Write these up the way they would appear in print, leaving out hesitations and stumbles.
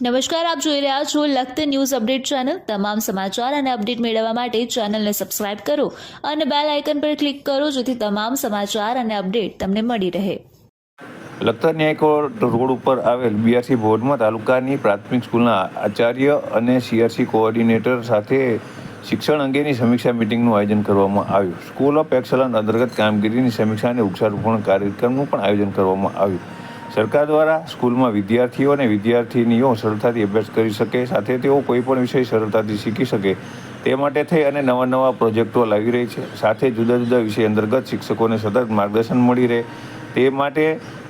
નમસ્કાર, આપ જોઈ રહ્યા છો લખત ન્યૂઝ અપડેટ ચેનલ। તમામ સમાચાર અને અપડેટ મેળવવા માટે ચેનલને સબસ્ક્રાઇબ કરો અને બેલ આઇકન પર ક્લિક કરો જેથી તમામ સમાચાર અને અપડેટ તમને મળી રહે। લખતર ન્યાયકોર્ટ રોડ ઉપર આવેલ બીઆરસી ભવનમાં તાલુકાની પ્રાથમિક સ્કૂલના આચાર્ય અને સીઆરસી કોઓર્ડિનેટર સાથે શિક્ષણ અંગેની સમીક્ષા મિટિંગનું આયોજન કરવામાં આવ્યું। સ્કૂલ ઓફ એક્સલન્સ અંતર્ગત કામગીરીની સમીક્ષા અને વૃક્ષારોપણ કાર્યક્રમનું પણ આયોજન કરવામાં આવ્યું। સરકાર દ્વારા સ્કૂલમાં વિદ્યાર્થીઓ અને વિદ્યાર્થિનીઓ સરળતાથી અભ્યાસ કરી શકે, સાથે તેઓ કોઈપણ વિષય સરળતાથી શીખી શકે તે માટે થઈ અને નવા પ્રોજેક્ટો લાવી રહી છે। સાથે જુદા જુદા વિષય અંતર્ગત શિક્ષકોને સતત માર્ગદર્શન મળી રહે તે માટે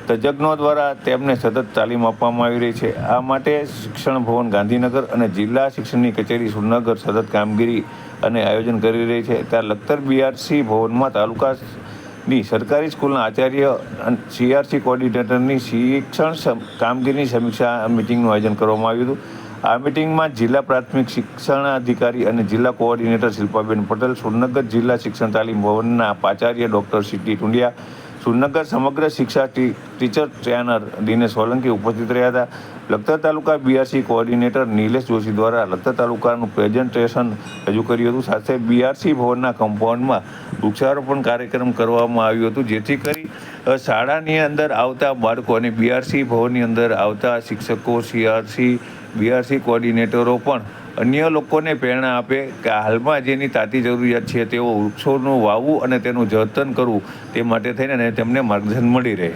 તજજ્ઞો દ્વારા તેમને સતત તાલીમ આપવામાં આવી રહી છે। આ માટે શિક્ષણ ભવન ગાંધીનગર અને જિલ્લા શિક્ષણની કચેરી સુરનગર સતત કામગીરી અને આયોજન કરી રહી છે। ત્યાં લખતર બીઆરસી ભવનમાં તાલુકાની સરકારી સ્કૂલના આચાર્ય અને સીઆરસી કોઓર્ડિનેટરની શિક્ષણ કામગીરીની સમીક્ષા મિટિંગનું આયોજન કરવામાં આવ્યું હતું। આ મિટિંગમાં જિલ્લા પ્રાથમિક શિક્ષણાધિકારી અને જિલ્લા કોઓર્ડિનેટર શિલ્પાબેન પટેલ, સુરનગર જિલ્લા શિક્ષણ તાલીમ ભવનના પ્રાચાર્ય ડૉક્ટર સીટી ટુંડિયા, સુરનગર સમગ્ર શિક્ષા ટીચર ટ્રેનર દિનેશ સોલંકી ઉપસ્થિત રહ્યા હતા। લખતર તાલુકા બીઆરસી કોઓર્ડિનેટર નિલેશ જોશી દ્વારા લખતર તાલુકાનું પ્રેઝન્ટેશન રજૂ કર્યું હતું। સાથે બીઆરસી ભવનના કમ્પાઉન્ડમાં વૃક્ષારોપણ કાર્યક્રમ કરવામાં આવ્યું હતું, જેથી કરી શાળાની અંદર આવતા બાળકો અને બીઆરસી ભવનની અંદર આવતા શિક્ષકો, બીઆરસી કોઓર્ડિનેટરો પણ અન્ય લોકોને પ્રેરણા આપે કે હાલમાં જેની તાતી જરૂરિયાત છે તેઓ વૃક્ષોનું વાવવું અને તેનું જતન કરવું તે માટે થઈને તેમને માર્ગદર્શન મળી રહે।